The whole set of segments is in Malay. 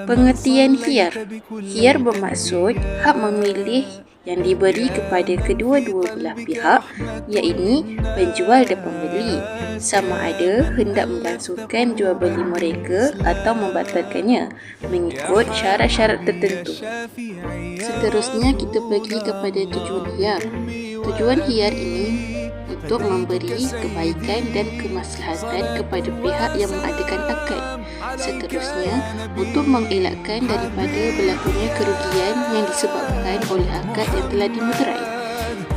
Pengertian khiyar. Khiyar bermaksud hak memilih yang diberi kepada kedua-dua belah pihak, iaitu penjual dan pembeli, sama ada hendak melangsungkan jual beli mereka atau membatalkannya mengikut syarat-syarat tertentu. Seterusnya kita pergi kepada tujuan khiyar. Tujuan khiyar ini untuk memberi kebaikan dan kemaslahatan kepada pihak yang mengadakan akad. Seterusnya, untuk mengelakkan daripada berlakunya kerugian yang disebabkan oleh akad yang telah dimeterai.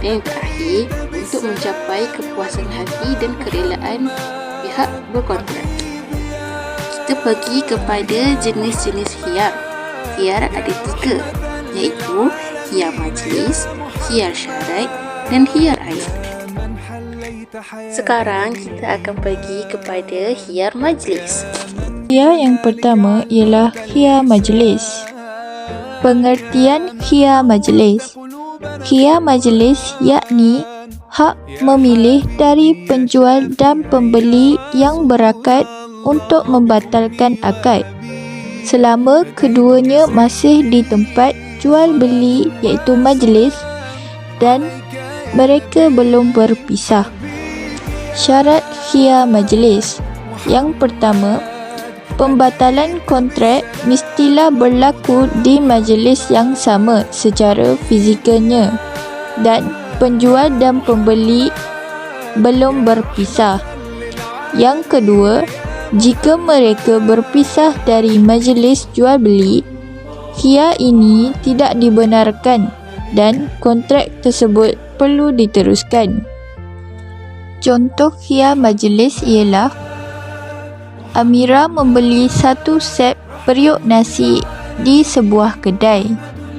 Dan yang terakhir, untuk mencapai kepuasan hati dan kerelaan pihak berkontrak. Kita pergi kepada jenis-jenis khiyar. Khiyar ada 3, iaitu khiyar majlis, khiyar syarat dan khiyar ain. Sekarang kita akan pergi kepada khiyar majlis. Khiyar yang pertama ialah khiyar majlis. Pengertian khiyar majlis. Khiyar majlis yakni hak memilih dari penjual dan pembeli yang berakad untuk membatalkan akad selama keduanya masih di tempat jual beli iaitu majlis dan mereka belum berpisah. Syarat khiyar majlis. Yang pertama, pembatalan kontrak mestilah berlaku di majlis yang sama secara fizikalnya dan penjual dan pembeli belum berpisah. Yang kedua, jika mereka berpisah dari majlis jual beli, khiyar ini tidak dibenarkan dan kontrak tersebut perlu diteruskan. Contoh khiyar majlis ialah Amira membeli 1 set periuk nasi di sebuah kedai.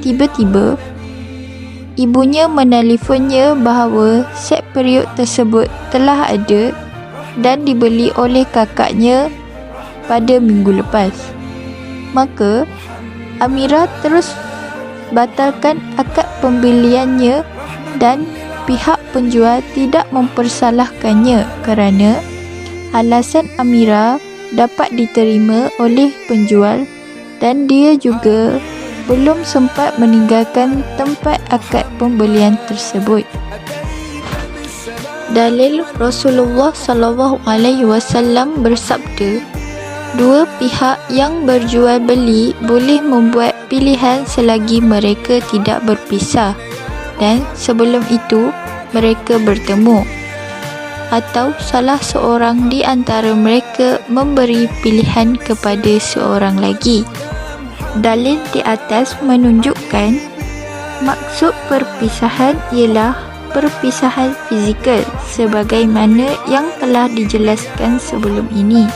Tiba-tiba, ibunya menelefonnya bahawa set periuk tersebut telah ada dan dibeli oleh kakaknya pada minggu lepas. Maka, Amira terus batalkan akad pembeliannya dan pihak penjual tidak mempersalahkannya kerana alasan Amira dapat diterima oleh penjual dan dia juga belum sempat meninggalkan tempat akad pembelian tersebut. Dalil Rasulullah SAW bersabda, dua pihak yang berjual beli boleh membuat pilihan selagi mereka tidak berpisah dan sebelum itu mereka bertemu, atau salah seorang di antara mereka memberi pilihan kepada seorang lagi. Dalil di atas menunjukkan maksud perpisahan ialah perpisahan fizikal sebagaimana yang telah dijelaskan sebelum ini.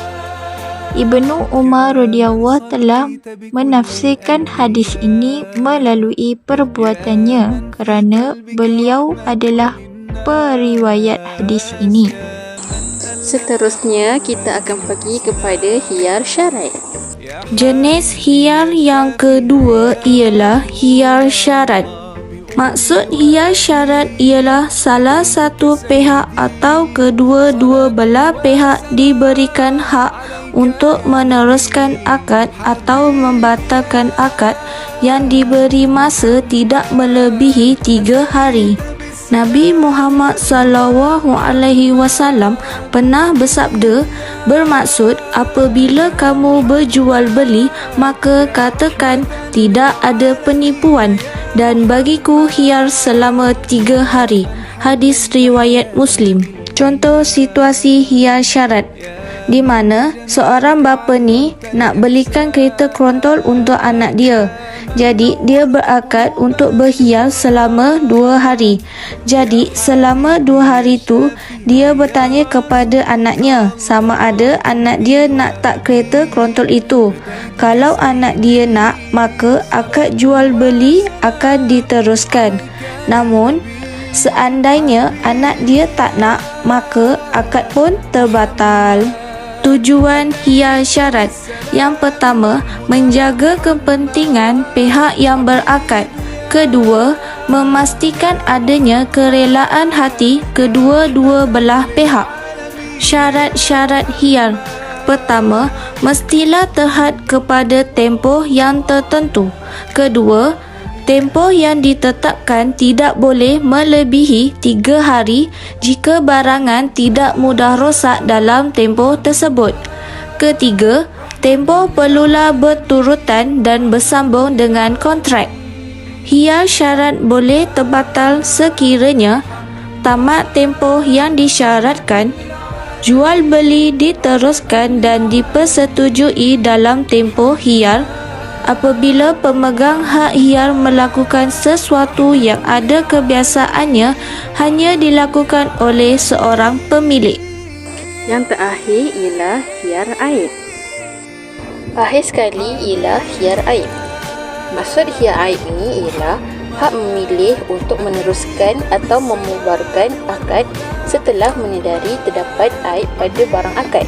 Ibnu Umar radhiyallahu telah menafsirkan hadis ini melalui perbuatannya kerana beliau adalah periwayat hadis ini. Seterusnya kita akan pergi kepada khiyar syarat. Jenis khiyar yang kedua ialah khiyar syarat. Maksud khiyar syarat ialah salah satu pihak atau kedua-dua belah pihak diberikan hak untuk meneruskan akad atau membatalkan akad yang diberi masa tidak melebihi 3 hari. Nabi Muhammad SAW pernah bersabda, bermaksud apabila kamu berjual beli maka katakan tidak ada penipuan dan bagiku khiyar selama 3 hari. Hadis riwayat Muslim. Contoh situasi khiyar syarat di mana seorang bapa ni nak belikan kereta kerontol untuk anak dia. Jadi dia berakad untuk berkhiyar selama 2 hari. Jadi selama 2 hari tu dia bertanya kepada anaknya sama ada anak dia nak tak kereta kerontol itu. Kalau anak dia nak, maka akad jual beli akan diteruskan. Namun seandainya anak dia tak nak, maka akad pun terbatal. Tujuan khiyar syarat. Yang pertama, menjaga kepentingan pihak yang berakad. Kedua, memastikan adanya kerelaan hati kedua-dua belah pihak. Syarat-syarat khiyar. Pertama, mestilah terhad kepada tempoh yang tertentu. Kedua, tempoh yang ditetapkan tidak boleh melebihi 3 hari jika barangan tidak mudah rosak dalam tempoh tersebut. Ketiga, tempoh perlulah berturutan dan bersambung dengan kontrak. Hiyar syarat boleh terbatal sekiranya tamat tempoh yang disyaratkan, jual beli diteruskan dan dipersetujui dalam tempoh hiyar apabila pemegang hak hiyar melakukan sesuatu yang ada kebiasaannya hanya dilakukan oleh seorang pemilik. Yang terakhir ialah hiyar aib. Akhir sekali ialah hiyar aib. Maksud hiyar aib ini ialah hak memilih untuk meneruskan atau memubarkan akad setelah menyedari terdapat aib pada barang akad.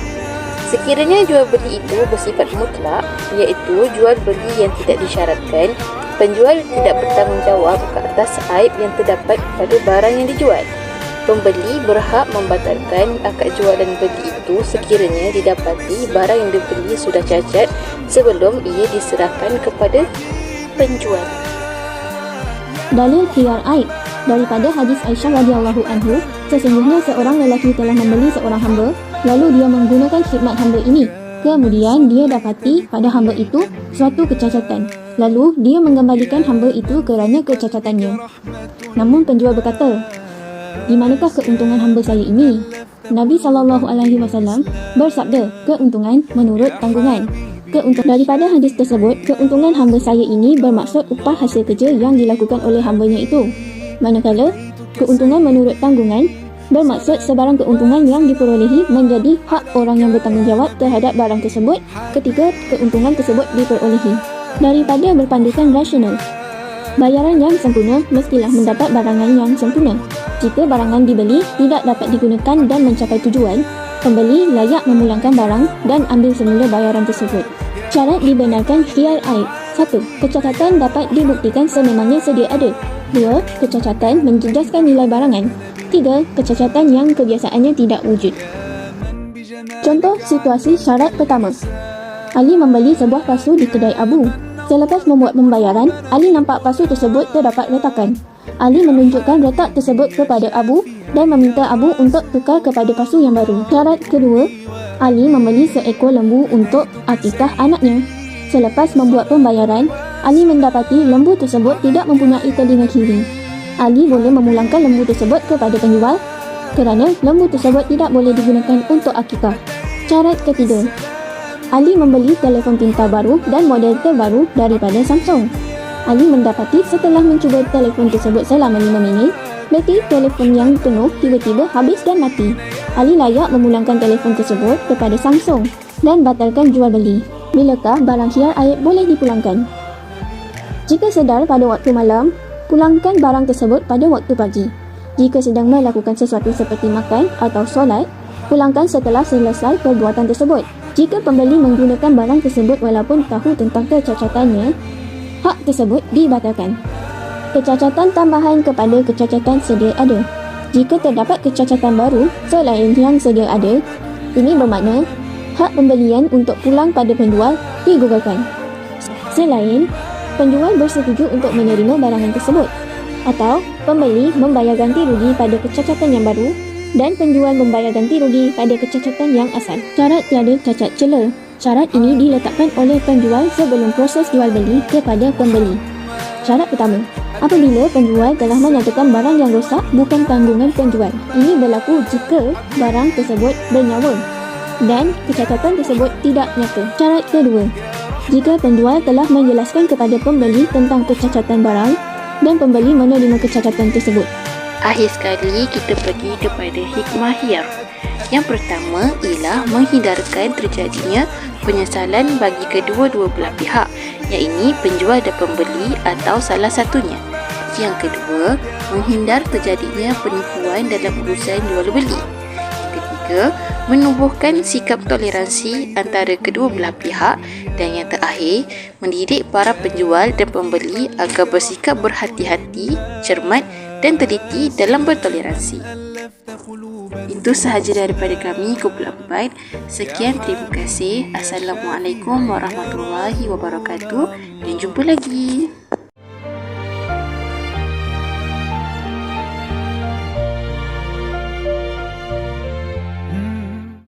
Sekiranya jual beli itu bersifat mutlak, iaitu jual beli yang tidak disyaratkan, penjual tidak bertanggungjawab ke atas aib yang terdapat pada barang yang dijual. Pembeli berhak membatalkan akad jualan beli itu sekiranya didapati barang yang dibeli sudah cacat sebelum ia diserahkan kepada penjual. Dalil hiyar aib daripada hadis Aisyah radhiyallahu anhu, sesungguhnya seorang lelaki telah membeli seorang hamba, lalu dia menggunakan khidmat hamba ini. Kemudian dia dapati pada hamba itu suatu kecacatan. Lalu dia mengembalikan hamba itu kerana kecacatannya. Namun penjual berkata, "Di manakah keuntungan hamba saya ini?" Nabi SAW bersabda, "Keuntungan menurut tanggungan." Daripada hadis tersebut, keuntungan hamba saya ini bermaksud upah hasil kerja yang dilakukan oleh hambanya itu. Manakala, keuntungan menurut tanggungan bermaksud sebarang keuntungan yang diperolehi menjadi hak orang yang bertanggungjawab terhadap barang tersebut ketika keuntungan tersebut diperolehi. Daripada berpandukan rasional, bayaran yang sempurna mestilah mendapat barangan yang sempurna. Jika barangan dibeli tidak dapat digunakan dan mencapai tujuan, pembeli layak memulangkan barang dan ambil semula bayaran tersebut. Syarat dibenarkan hiyar aib. 1. Kecacatan dapat dibuktikan sememangnya sedia ada. 2. Kecacatan menjejaskan nilai barangan. 3. Kecacatan yang kebiasaannya tidak wujud. Contoh situasi syarat pertama. Ali membeli sebuah pasu di kedai Abu. Selepas membuat pembayaran, Ali nampak pasu tersebut terdapat retakan. Ali menunjukkan retak tersebut kepada Abu dan meminta Abu untuk tukar kepada pasu yang baru. Syarat kedua, Ali membeli seekor lembu untuk akikah anaknya. Selepas membuat pembayaran, Ali mendapati lembu tersebut tidak mempunyai telinga kiri. Ali boleh memulangkan lembu tersebut kepada penjual kerana lembu tersebut tidak boleh digunakan untuk akikah. Syarat ketiga, Ali membeli telefon pintar baru dan model terbaru daripada Samsung. Ali mendapati setelah mencuba telefon tersebut selama 5 minit, bateri telefon yang penuh tiba-tiba habis dan mati. Ali layak memulangkan telefon tersebut kepada Samsung dan batalkan jual beli. Bilakah barang hiyar aib boleh dipulangkan? Jika sedar pada waktu malam, pulangkan barang tersebut pada waktu pagi. Jika sedang melakukan sesuatu seperti makan atau solat, pulangkan setelah selesai perbuatan tersebut. Jika pembeli menggunakan barang tersebut walaupun tahu tentang kecacatannya, hak tersebut dibatalkan. Kecacatan tambahan kepada kecacatan sedia ada. Jika terdapat kecacatan baru selain yang sedia ada, ini bermakna hak pembelian untuk pulang pada penjual digugurkan. Selain, penjual bersetuju untuk menerima barangan tersebut, atau pembeli membayar ganti rugi pada kecacatan yang baru dan penjual membayar ganti rugi pada kecacatan yang asal. Syarat tiada cacat cela. Syarat ini diletakkan oleh penjual sebelum proses jual beli kepada pembeli. Syarat pertama, apabila penjual telah menyatakan barang yang rosak bukan tanggungan penjual. Ini berlaku jika barang tersebut bernyawa dan kecacatan tersebut tidak nyata. Syarat kedua, jika penjual telah menjelaskan kepada pembeli tentang kecacatan barang dan pembeli menerima kecacatan tersebut. Akhir sekali kita pergi kepada hikmah hiyar. Yang pertama ialah menghindarkan terjadinya penyesalan bagi kedua-dua belah pihak, iaitu penjual dan pembeli atau salah satunya. Yang kedua, menghindar terjadinya penipuan dalam urusan jual beli. Ketiga, menumbuhkan sikap toleransi antara kedua belah pihak. Dan yang terakhir, mendidik para penjual dan pembeli agar bersikap berhati-hati, cermat dan teliti dalam bertoleransi. Itu sahaja daripada kami, Kumpulan 4. Sekian, terima kasih. Assalamualaikum warahmatullahi wabarakatuh dan jumpa lagi.